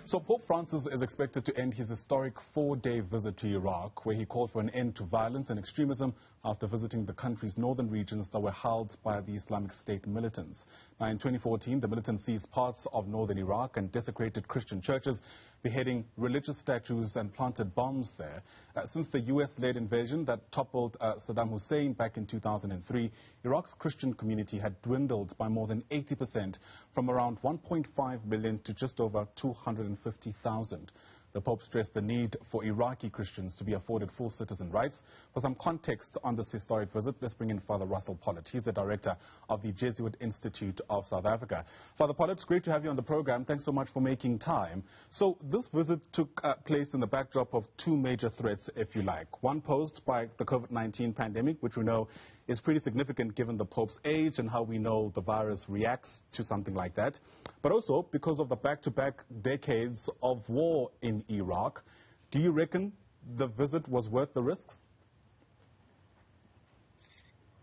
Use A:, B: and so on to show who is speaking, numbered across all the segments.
A: So Pope Francis is expected to end his historic 4-day visit to Iraq, where he called for an end to violence and extremism after visiting the country's northern regions that were held by the Islamic State militants. Now, in 2014, the militants seized parts of northern Iraq and desecrated Christian churches, beheading religious statues and planted bombs there. Since the U.S.-led invasion that toppled Saddam Hussein back in 2003, Iraq's Christian community had dwindled by more than 80%, from around 1.5 million to just over 250,000. The Pope stressed the need for Iraqi Christians to be afforded full citizen rights. For some context on this historic visit, let's bring in Father Russel Pollitt. He's the director of the Jesuit Institute of South Africa. Father Pollitt, it's great to have you on the program. Thanks so much for making time. So this visit took place in the backdrop of two major threats, if you like. One posed by the COVID-19 pandemic, which we know is pretty significant given the Pope's age and how we know the virus reacts to something like that, but also because of the back-to-back decades of war in Iraq. Do you reckon the visit was worth the risks?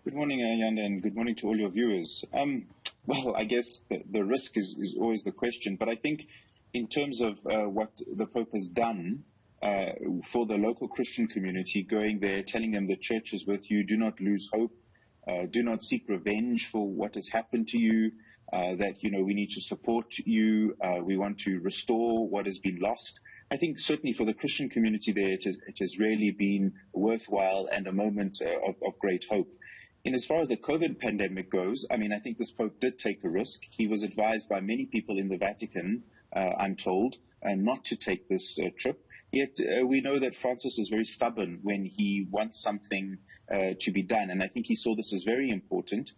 B: Good morning, Ayanda, and good morning to all your viewers. Well, I guess the risk is always the question, but I think in terms of what the Pope has done for the local Christian community, going there, telling them the church is with you, do not lose hope, do not seek revenge for what has happened to you, that, we need to support you, we want to restore what has been lost. I think certainly for the Christian community there, it has really been worthwhile and a moment of great hope. And as far as the COVID pandemic goes, I think this Pope did take a risk. He was advised by many people in the Vatican, I'm told, not to take this trip. Yet we know that Francis is very stubborn when he wants something to be done, and I think he saw this as very important.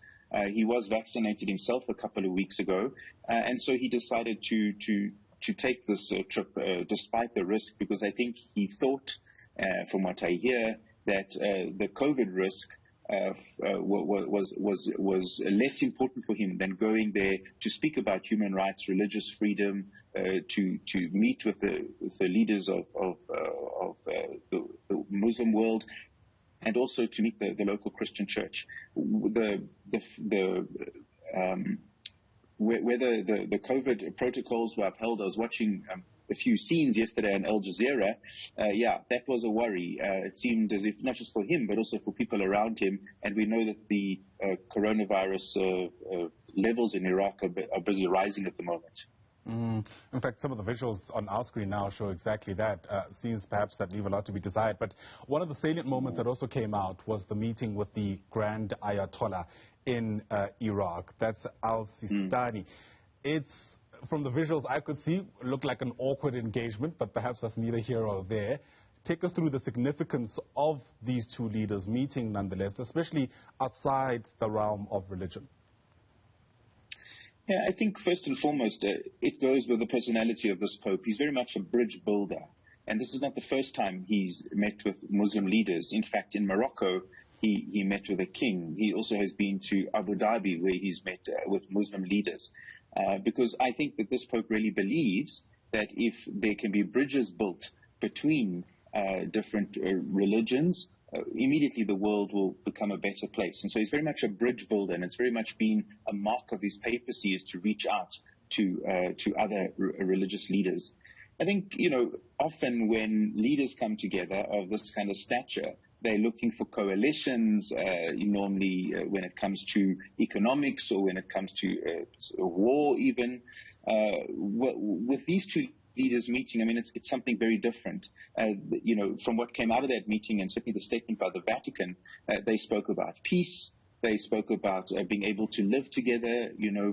B: He was vaccinated himself a couple of weeks ago, and so he decided to take this trip despite the risk, because I think he thought, from what I hear, that the COVID risk was less important for him than going there to speak about human rights, religious freedom, to meet with the leaders of the Muslim world, and also to meet the local Christian church. Whether the COVID protocols were upheld, I was watching a few scenes yesterday on Al Jazeera. That was a worry. It seemed as if not just for him, but also for people around him. And we know that the coronavirus levels in Iraq are busy rising at the moment.
A: In fact, some of the visuals on our screen now show exactly that. Scenes perhaps that leave a lot to be desired. But one of the salient moments that also came out was the meeting with the Grand Ayatollah in Iraq. That's al-Sistani. It's, from the visuals I could see, looked like an awkward engagement, but perhaps that's neither here or there. Take us through the significance of these two leaders meeting nonetheless, especially outside the realm of religion.
B: Yeah, I think first and foremost, it goes with the personality of this Pope. He's very much a bridge builder. And this is not the first time he's met with Muslim leaders. In fact, in Morocco, he met with a king. He also has been to Abu Dhabi, where he's met with Muslim leaders. Because I think that this Pope really believes that if there can be bridges built between different religions, immediately the world will become a better place. And so he's very much a bridge builder, and it's very much been a mark of his papacy is to reach out to other religious leaders. I think, often when leaders come together of this kind of stature, they're looking for coalitions, normally when it comes to economics or when it comes to war even. With these two leaders meeting, it's something very different. From what came out of that meeting, and certainly the statement by the Vatican, they spoke about peace. They spoke about being able to live together,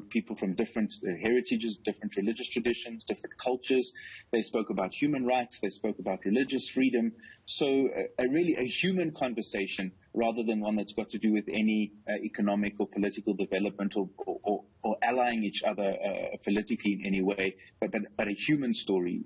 B: people from different heritages, different religious traditions, different cultures. They spoke about human rights. They spoke about religious freedom. So really a human conversation rather than one that's got to do with any economic or political development or allying each other politically in any way, but a human story.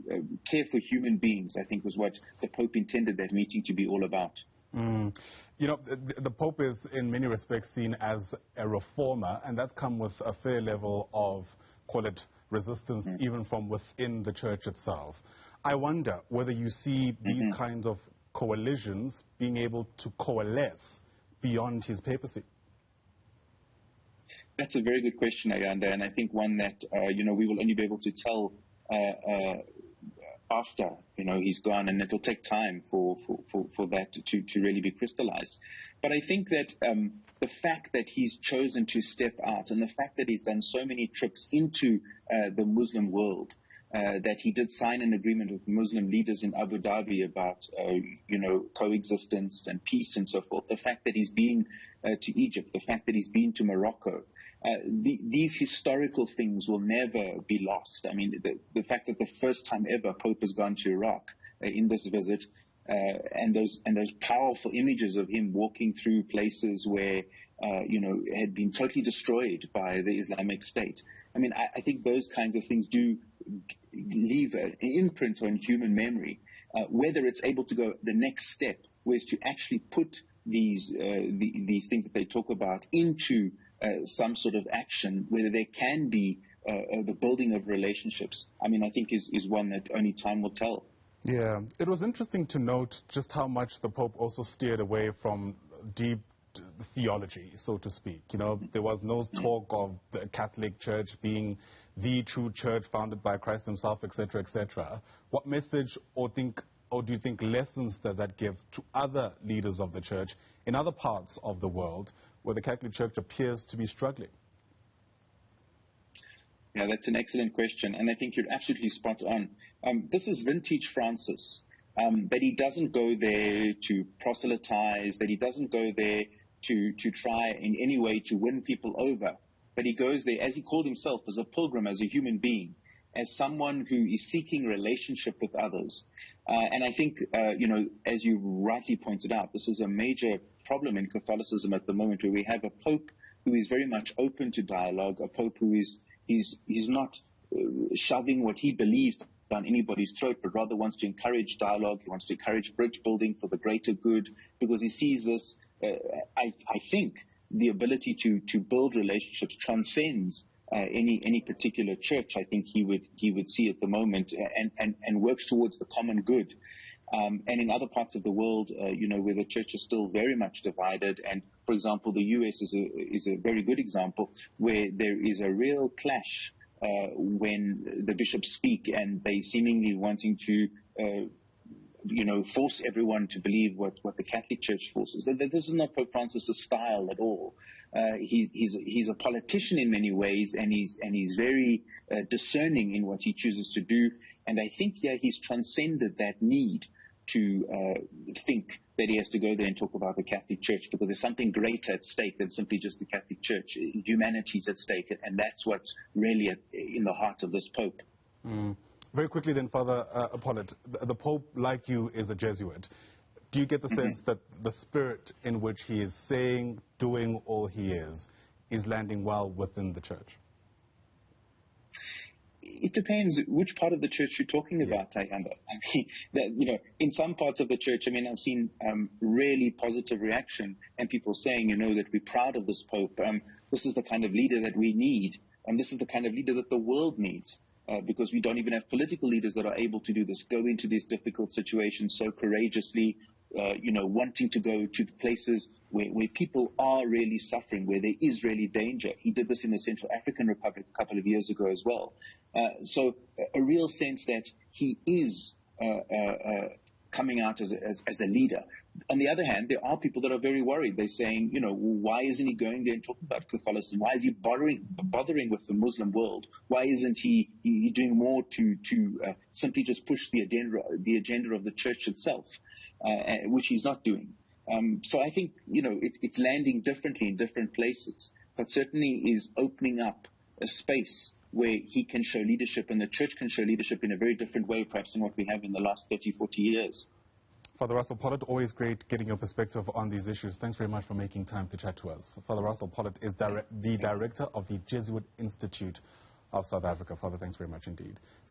B: Care for human beings, I think, was what the Pope intended that meeting to be all about.
A: The Pope is in many respects seen as a reformer, and that's come with a fair level of, call it, resistance even from within the church itself. I wonder whether you see these kinds of coalitions being able to coalesce beyond his papacy.
B: That's a very good question, Ayanda, and I think one that, we will only be able to tell after, he's gone, and it'll take time for that to really be crystallized. But I think that the fact that he's chosen to step out, and the fact that he's done so many trips into the Muslim world, that he did sign an agreement with Muslim leaders in Abu Dhabi about, coexistence and peace and so forth, the fact that he's been to Egypt, the fact that he's been to Morocco, these historical things will never be lost. I mean, the fact that the first time ever Pope has gone to Iraq in this visit, and those powerful images of him walking through places where, had been totally destroyed by the Islamic State. I mean, I think those kinds of things do leave an imprint on human memory. Whether it's able to go the next step, was to actually put these things that they talk about into some sort of action, whether there can be the building of relationships, I mean, I think is one that only time will tell.
A: Yeah, it was interesting to note just how much the Pope also steered away from deep theology, so to speak. There was no talk of the Catholic Church being the true church founded by Christ himself, etc., etc. What message or do you think lessons does that give to other leaders of the church in other parts of the world where the Catholic Church appears to be struggling?
B: Yeah, that's an excellent question, and I think you're absolutely spot on. This is vintage Francis, that he doesn't go there to proselytize, that he doesn't go there to try in any way to win people over, but he goes there, as he called himself, as a pilgrim, as a human being, as someone who is seeking relationship with others. And I think, as you rightly pointed out, this is a major problem in Catholicism at the moment, where we have a Pope who is very much open to dialogue, a Pope who is he's not shoving what he believes down anybody's throat, but rather wants to encourage dialogue. He wants to encourage bridge building for the greater good, because he sees this, I think, the ability to build relationships transcends any particular church. I think he would see at the moment, and works towards the common good. And in other parts of the world, where the church is still very much divided, and for example, the U.S. is a very good example, where there is a real clash when the bishops speak, and they seemingly wanting to, force everyone to believe what the Catholic Church forces. This is not Pope Francis' style at all. He's a politician in many ways, and he's very discerning in what he chooses to do. And I think he's transcended that need to think that he has to go there and talk about the Catholic Church, because there's something greater at stake than simply just the Catholic Church. Humanity's at stake, and that's what's really in the heart of this Pope.
A: Very quickly then, Father Pollitt, the Pope, like you, is a Jesuit. Do you get the sense that the spirit in which he is saying, doing all he is landing well within the Church?
B: It depends which part of the church you're talking about, Tayanda. I mean, in some parts of the church, I've seen really positive reaction, and people saying, that we're proud of this Pope. This is the kind of leader that we need, and this is the kind of leader that the world needs, because we don't even have political leaders that are able to do this, go into these difficult situations so courageously, wanting to go to the places where people are really suffering, where there is really danger. He did this in the Central African Republic a couple of years ago as well. So a real sense that he is coming out as a leader. On the other hand, there are people that are very worried. They're saying, why isn't he going there and talking about Catholicism? Why is he bothering with the Muslim world? Why isn't he doing more to simply just push the agenda of the church itself, which he's not doing? So I think, it's landing differently in different places, but certainly is opening up a space where he can show leadership, and the church can show leadership in a very different way, perhaps, than what we have in the last 30, 40 years.
A: Father Russel Pollitt, always great getting your perspective on these issues. Thanks very much for making time to chat to us. Father Russel Pollitt is the director of the Jesuit Institute of South Africa. Father, thanks very much indeed.